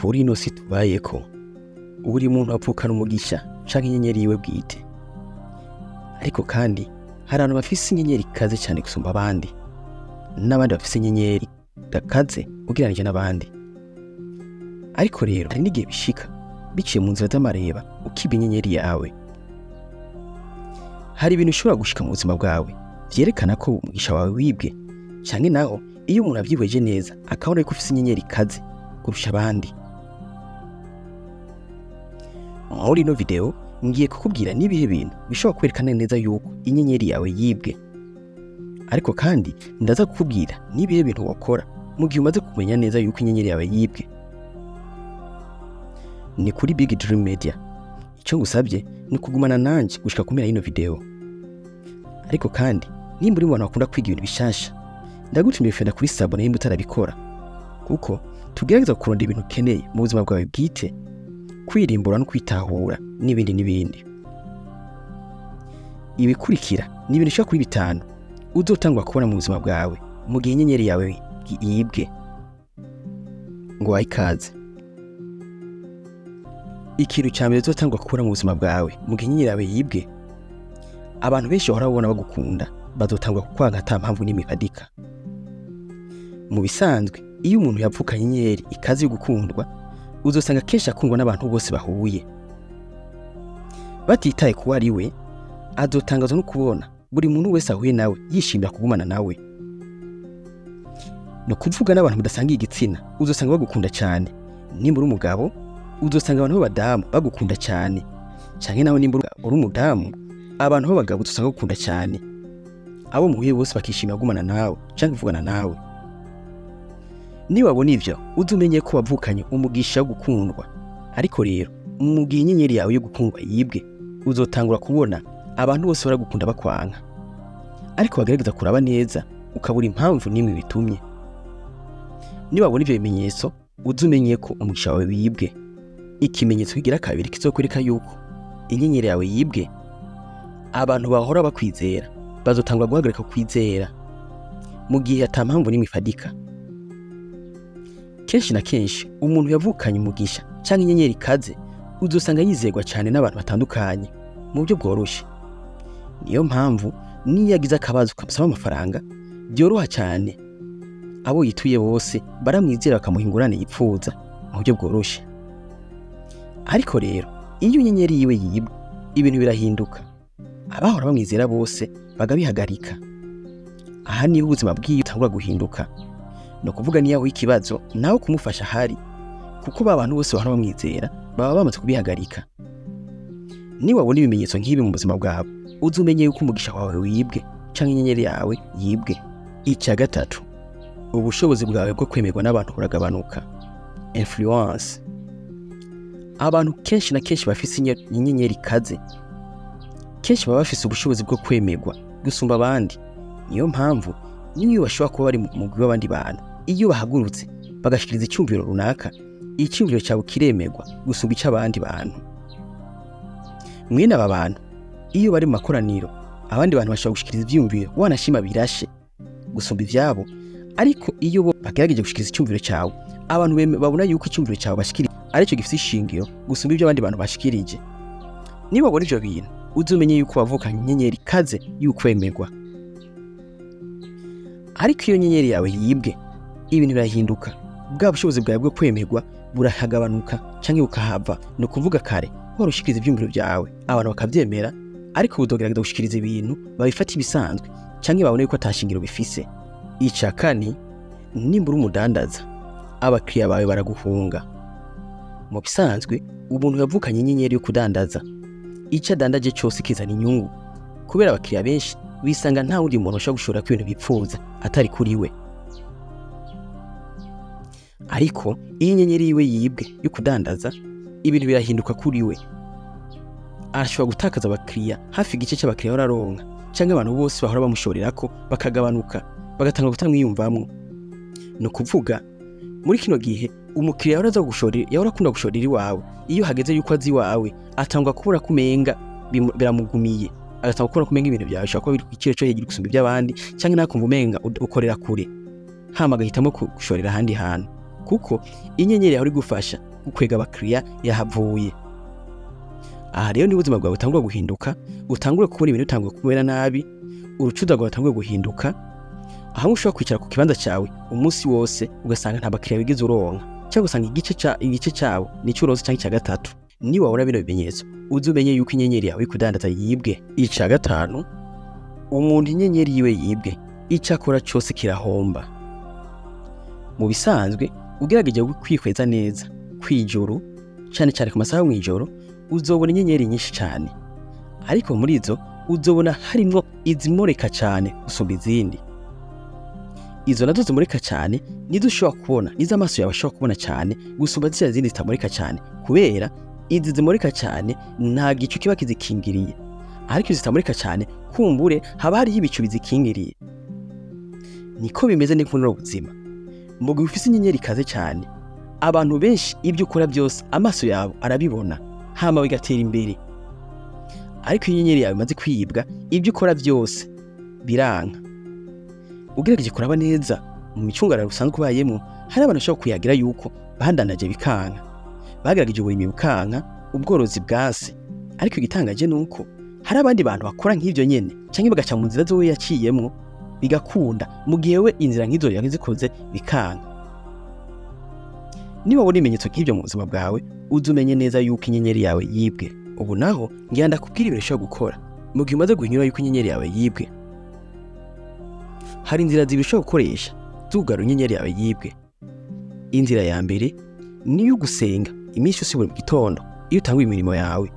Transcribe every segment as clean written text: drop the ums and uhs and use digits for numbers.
kuri ino si tubayeko buri muntu avukana umugisha canke inyenyeri yiwe bwite, ariko kandi hari abantu bafise inyenyeri ikaze cyane gusumba abandi, n'abandi bafise inyenyeri idakaze ugereranije n'abandi. Ariko rero hari n'igihe bishika biciye mu nzira z'amareba ukiba inyenyeri yawe. Hari ibintu ushobora gushika mu buzima bwawe vyerekana ko umugisha wawe wibwe, canke naho iyo umuntu avyihweje neza akabona ko ufise inyenyeri ikaze kurusha abandi. Muri ino video ngiye kukubwira n'ibihe bintu bishobora kwerekana neza yuko inyenyeri yawe yibwe, ariko kandi ndaza kukubwira n'ibihe bintu wokora mu gihe umaze kumenya neza yuko inyenyeri yawe yibwe. Ni kuri Big Dream Media. Icyo ngusabye ni kugumana nanje gushika kumera ino video. Ariko kandi nimba uri umuntu akunda kwiga ibintu bishasha, ndagutumye fenda kuri sabone nimba utarabikora, kuko tugerageza kuronda ibintu ukeneye mu buzima bwawe bwite, kwirimbura no kwitahura n'ibindi n'ibindi. Ibikurikira ni ibintu ushaka kuri bitanu uzotangwa kubona mu buzima bwawe mu gihe inyenyeri yawe yibwe. Ngo wayikaze. Ikintu cyambere uzotangwa kubona mu buzima bwawe mu gihe inyenyeri yawe yibwe, abantu benshi bahora babona bagukunda bazotangwa kukwanga ata mpamvu n'imipadika. Mu bisanzwe iyo umuntu yapfukanye inyenyeri ikaze yo gukundwa, uzosanga kenshi akundwa n'abantu bose bahuye. Batitaye kuba ari we, azotangazwa no kubona buri muntu wese ahuye nawe yishimira kugumana nawe. No kuvuga n'abantu mudasangiye igitsina uzosanga bagukunda cyane. Nimba uri umugabo uzosanga abantu b'abadamu bagukunda cyane, canke nawe nimba uri umudamu abantu b'abagabo uzosanga bagukunda cyane. Abo muhuye bose bakishimira kugumana nawe canke kuvugana nawe. Niba wabona ivyo uzumenye ko wavukanye umugisha wo gukundwa. Ariko rero mu gihe inyenyeri yawe yo gukundwa yibwe, uzotangura kubona abantu bose baragukunda bakwanka, ariko bagerageza kuraba neza ukabura impamvu nimwe bitumye. Niba wabona ivyo bimenyetso uzumenye ko umugisha wawe wibwe. Ikimenyetso kigira kabiri kizokwereka yuko inyenyeri yawe yibwe, abantu bahora bakwizera bazotangura guhagarika kwizera mu gihe ata mpamvu nimwe ifadika. Kenshi na kenshi umuntu yavukanye umugisha cyangwa inyenyeri ikaze uzosanga yizegwa cyane n'abantu batandukanye mu buryo bworoshe. Niyo mpamvu niyo yagize akabazo kamusaba amafaranga byoroha cyane, abo yituye bose baramwizera bakamuha ingurane yipfuza mu buryo bworoshe. Ariko rero iyo inyenyeri yiwe yibwe, ibintu birahinduka. Abahora bamwizera bose bagabihagarika. Aha niho ubuzima bwiwe butangura guhinduka. No kuvuga niyo aho ikibazo nawe kumufasha hari, kuko abantu bose bahora bamwizera baba bamaze kubihagarika. Niba wabona ibimenyetso nk'ibi mu buzima bwawe, uzumenye yuko umugisha wawe wibwe canke inyenyeri yawe yibwe. Icya gatatu, ubushobozi bwawe bwo kwemerwa n'abantu buragabanuka. Influence. Abantu kenshi na kenshi bafise inyenyeri ikaze, kenshi baba bafise ubushobozi bwo kwemerwa gusumba abandi. Niyo mpamvu niyo bashobora kuba bari mu mugwi w'abandi bantu, iyo bahagurutse bagashikiriza icyumviro runaka, icyumviro cyawe kiremerwa gusumba icy'abandi bantu. Mwene aba bantu iyo bari mu makoraniro, abandi bantu bashobora gushikiriza ibyumviro wanashima birashe gusumba ivyabo, ariko iyo bo bagerageje gushikiriza icyumviro cyawe, abantu babona yuko icyumviro cyawe bashikiriza aricyo gifite ishingiro gusumba ibyo abandi bantu bashikirije. Niba wabona ivyo bintu uzumenye yuko wavukanye inyenyeri ikaze y'ukwemerwa. Ariko iyo nyenyeri yawe yibwe, ibintu birahinduka. Bwa bushobozi bwawe bwo kwemerwa burahagabanuka canke bukahava. No kuvuga kare warushikiriza ibyumviro byawe abantu bakabyemera, ariko udogerageza gushikiriza ibintu babifata ibisanzwe canke babone yuko atashingiro bifise. Ica kane, nimba uri umudandaza abakiriya bawe baraguhunga. Mu bisanzwe umuntu yavukanye inyenyeri yo kudandaza, icyo adandaje cyose kizana inyungu, kubera abakiriya benshi bisanga nta wundi muntu ushobora gushora ku bintu bipfuza atari kuri we. Ariko iyo inyenyeri yiwe yibwe yo kudandaza, ibintu birahinduka kuri we. Arashobora gutakaza abakiriya hafi igice cy'abakiriya bararonka, cyangwa abantu bose bahora bamushorerako bakagabanuka, bagatanga kutamwiyumvamwo. No kuvuga muri kino gihe umukiriya yaraza gushorera, yahora akunda gushorera iwawe, iyo hageze yuko azi iwawe atangwa kubura kumenga biramugumiye, agatanga kubura kumenga ibintu byawe ushaka ko biri ku giciro cyo hejuru gusumba iby'abandi, cyangwa nakumva umenga ukorera kure, hama agahitamo gushorera ahandi hantu, kuko inyenyeri yawe uri gufasha gukwega abakiriya yahavuye. Aha rero ni ubuzima bwawe butangura guhinduka, utangure kubona ibintu bitanguye kumera nabi, urucuda rwawe rutanguye guhinduka, aho ushobora kwicara ku kibanza cyawe umunsi wose ugasanga nta bakiriya wigeze uronka, cyangwa usanga igice cyawo nico uronse cyangwa icya gatatu. Ni wabona bino bimenyetso uzi umenye yuko inyenyeri yawe kudandaza yibwe. Icya gatanu, umuntu inyenyeri yiwe yibwe icyo akora cyose kirahomba. Mu bisanzwe ugerageje kwikweza neza kwijoro, cyane cyane ku masaha y'ijoro, uzobona inyenyeri nyinshi cyane, ariko muri izo uzobona harimo izimurika cyane gusumba izindi. Izo nazo zimurika cyane nizo ushobora kubona, nizo amaso yawe ashobora kubona cyane gusumba ziriya zindi zitamurika cyane, kubera izi zimurika cyane nta gicu kiba kizikingiriye, ariko izi zitamurika cyane kumbure haba hariho ibicu bizikingiriye. Niko bimeze n'inkunura ubuzima. Mu gihe ufise inyenyeri ikaze cyane, abantu benshi ibyo ukora byose amaso yawe arabibona, hama bigatera imbere. Ariko inyenyeri yawe imaze kwibwa, ibyo ukora byose biranka. Ugerageje kuraba neza mu micungararo usanzwe ubayemo, hari abantu bashobora kuyagira yuko bandanaje bikanka, bagerageje uburimi bukanka, ubworozi bwase. Ariko igitangaje nuko hari abandi bantu bakora nk'ibyo nyene, cyangwa bagaca mu nzira zo yaciyemo bigakunda, mu gihe we inzira nk'izo yazikoze bikanka. Niba wabona ibimenyetso nk'ibyo mu buzima bwawe, uzumenye neza yuko inyenyeri yawe yibwe. Ubu naho ngira ndakubwira ibintu ushobora gukora mu gihe umaze guhinyura yuko inyenyeri yawe yibwe. Hari inzira zibiri ushobora gukoresha zugarura inyenyeri yawe yibwe. Inzira ya mbere ni iyo gusenga iminsi yose buri gitondo iyo utanguye imirimo yawe,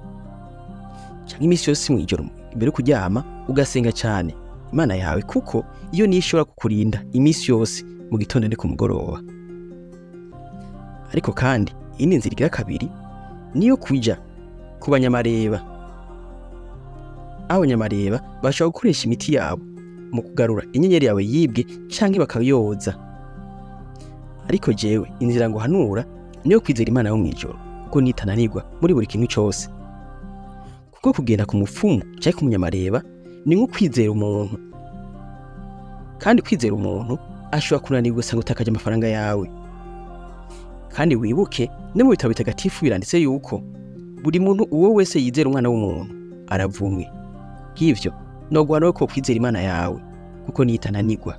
cyangwa iminsi yose mu ijoro imbere kuryama ugasenga cyane Imana yawe, kuko iyo niyo ishobora kukurinda iminsi yose mu gitondo no ku mugoroba. Ariko kandi iyi nzira igira kabiri niyo kujya ku banyamareba. Abanyamareba bashobora gukoresha imiti yabo mu kugarura inyenyeri yawe yibwe cyangwa bakayoza. Ariko jewe inzira ngo hanura niyo kwizera Imana yo mu ijoro, kuko nitananirwa muri buri kintu cyose. Kuko kugenda ku mupfumu cyangwa ku munyamareba ni nko kwizera umuntu, kandi kwizera umuntu ashobora kunanirwa ugasanga utakaje amafaranga yawe. Kandi wibuke no mu bitabo bitagatifu biranditse yuko buri muntu uwo wese yizera umwana w'umuntu aravumwe. Ngivyo no guhana ko kwizera Imana yawe, kuko nitananirwa.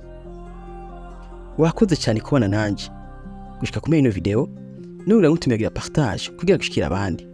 Wakoze cyane kubona nanje gushika kumenya ino video, nubira ngutumigira partage kugira gushikira abandi.